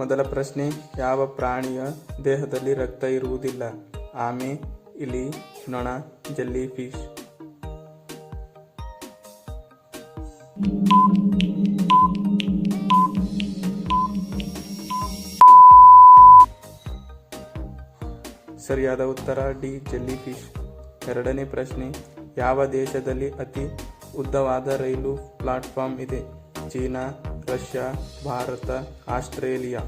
ಮೊದಲ ಪ್ರಶ್ನೆ, ಯಾವ ಪ್ರಾಣಿಯ ದೇಹದಲ್ಲಿ ರಕ್ತ ಇರುವುದಿಲ್ಲ? ಆಮೆ, ಇಲಿ, ನೊಣ, ಜೆಲ್ಲಿ ಫಿಶ್. ಸರಿಯಾದ ಉತ್ತರ ಡಿ, ಜೆಲ್ಲಿ ಫಿಶ್. ಎರಡನೇ ಪ್ರಶ್ನೆ, ಯಾವ ದೇಶದಲ್ಲಿ ಅತಿ ಉದ್ದವಾದ ರೈಲು ಪ್ಲಾಟ್ಫಾರ್ಮ್ ಇದೆ? China, Russia, Bharat, Australia.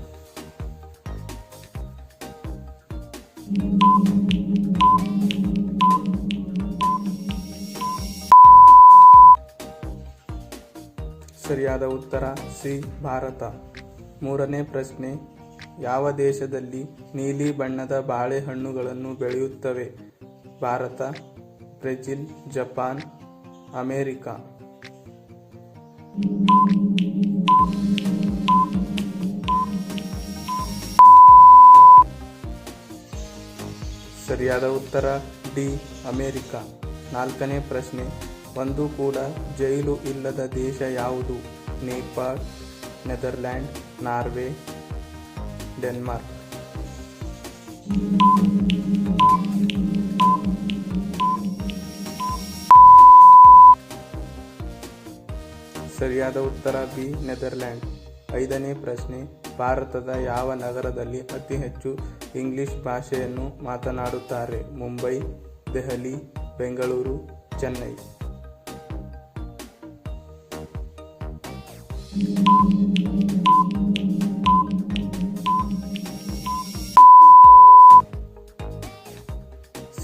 ಸರಿಯಾದ ಉತ್ತರ ಸಿ, ಭಾರತ. ಮೂರನೇ ಪ್ರಶ್ನೆ, ಯಾವ ದೇಶದಲ್ಲಿ ನೀಲಿ ಬಣ್ಣದ ಬಾಳೆಹಣ್ಣುಗಳನ್ನು ಬೆಳೆಯುತ್ತವೆ? Bharat, Brazil, Japan, America. ಸರಿಯಾದ ಉತ್ತರ ಡಿ, ಅಮೆರಿಕ. ನಾಲ್ಕನೇ ಪ್ರಶ್ನೆ, ಒಂದು ಕೂಡ ಜೈಲು ಇಲ್ಲದ ದೇಶ ಯಾವುದು? Nepal, Netherland, Norway, Denmark. ಸರಿಯಾದ ಉತ್ತರ ಬಿ, ನೆದರ್ಲ್ಯಾಂಡ್. ಐದನೇ ಪ್ರಶ್ನೆ, ಭಾರತದ ಯಾವ ನಗರದಲ್ಲಿ ಅತಿ ಹೆಚ್ಚು ಇಂಗ್ಲಿಷ್ ಭಾಷೆಯನ್ನು ಮಾತನಾಡುತ್ತಾರೆ? ಮುಂಬೈ, ದೆಹಲಿ, ಬೆಂಗಳೂರು, ಚೆನ್ನೈ.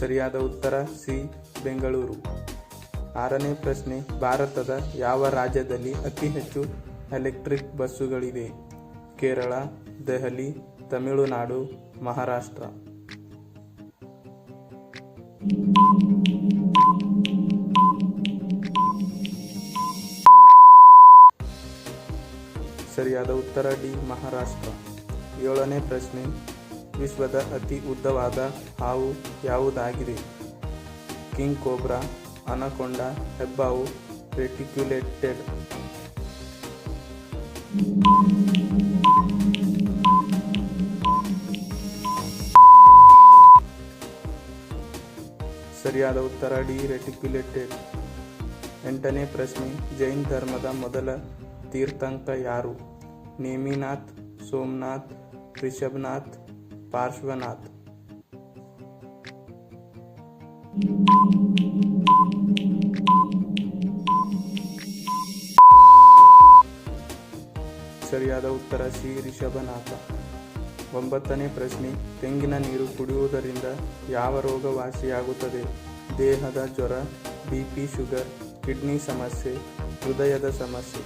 ಸರಿಯಾದ ಉತ್ತರ ಸಿ, ಬೆಂಗಳೂರು. ಆರನೇ ಪ್ರಶ್ನೆ, ಭಾರತದ ಯಾವ ರಾಜ್ಯದಲ್ಲಿ ಅತಿ ಹೆಚ್ಚು ಎಲೆಕ್ಟ್ರಿಕ್ ಬಸ್ಸುಗಳಿವೆ? ಕೇರಳ, ದೆಹಲಿ, ತಮಿಳುನಾಡು, ಮಹಾರಾಷ್ಟ್ರ. ಸರಿಯಾದ ಉತ್ತರ ಡಿ, ಮಹಾರಾಷ್ಟ್ರ. ಏಳನೇ ಪ್ರಶ್ನೆ, ವಿಶ್ವದ ಅತಿ ಉದ್ದವಾದ ಹಾವು ಯಾವುದಾಗಿದೆ? ಕಿಂಗ್ ಕೋಬ್ರಾ, ಅನಕೊಂಡ, ಹೆಬ್ಬಾವು, ರೆಟಿಕ್ಯುಲೇಟೆಡ್. ಸರಿಯಾದ ಉತ್ತರ ಡಿ, ರೆಟಿಕ್ಯುಲೇಟೆಡ್. ಎಂಟನೇ ಪ್ರಶ್ನೆ, ಜೈನ್ ಧರ್ಮದ ಮೊದಲ ತೀರ್ಥಂಕರ ಯಾರು? ನೇಮಿನಾಥ್, ಸೋಮನಾಥ್, ರಿಷಭನಾಥ್, ಪಾರ್ಶ್ವನಾಥ್. ಸರಿಯಾದ ಉತ್ತರ ಸಿ, ರಿಷಭನಾಥ. ಒಂಬತ್ತನೇ ಪ್ರಶ್ನೆ, ತೆಂಗಿನ ನೀರು ಕುಡಿಯುವುದರಿಂದ ಯಾವ ರೋಗ ವಾಸಿಯಾಗುತ್ತದೆ? ದೇಹದ ಜ್ವರ, ಬಿಪಿ, ಶುಗರ್, ಕಿಡ್ನಿ ಸಮಸ್ಯೆ, ಹೃದಯದ ಸಮಸ್ಯೆ.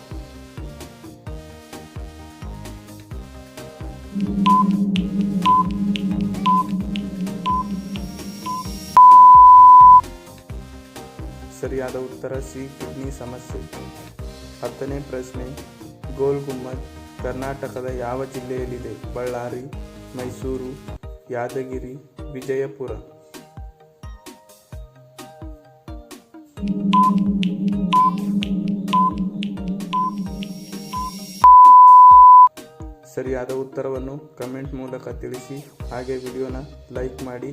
ಸರಿಯಾದ ಉತ್ತರ ಸಿ, ಕಿಡ್ನಿ ಸಮಸ್ಯೆ. ಹತ್ತನೇ ಪ್ರಶ್ನೆ, ಗೋಲ್ ಗುಮ್ಮಜ್ ಕರ್ನಾಟಕದ ಯಾವ ಜಿಲ್ಲೆಯಲ್ಲಿದೆ? ಬಳ್ಳಾರಿ, ಮೈಸೂರು, ಯಾದಗಿರಿ, ವಿಜಯಪುರ. ಸರಿಯಾದ ಉತ್ತರವನ್ನು ಕಮೆಂಟ್ ಮೂಲಕ ತಿಳಿಸಿ. ಹಾಗೆ ವಿಡಿಯೋನ ಲೈಕ್ ಮಾಡಿ.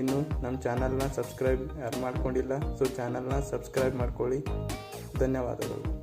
ಇನ್ನು ನಮ್ಮ ಚಾನಲ್ನ ಸಬ್ಸ್ಕ್ರೈಬ್ ಯಾರು ಮಾಡ್ಕೊಂಡಿಲ್ಲ, ಸೊ ಚಾನಲ್ನ ಸಬ್ಸ್ಕ್ರೈಬ್ ಮಾಡ್ಕೊಳ್ಳಿ. ಧನ್ಯವಾದಗಳು.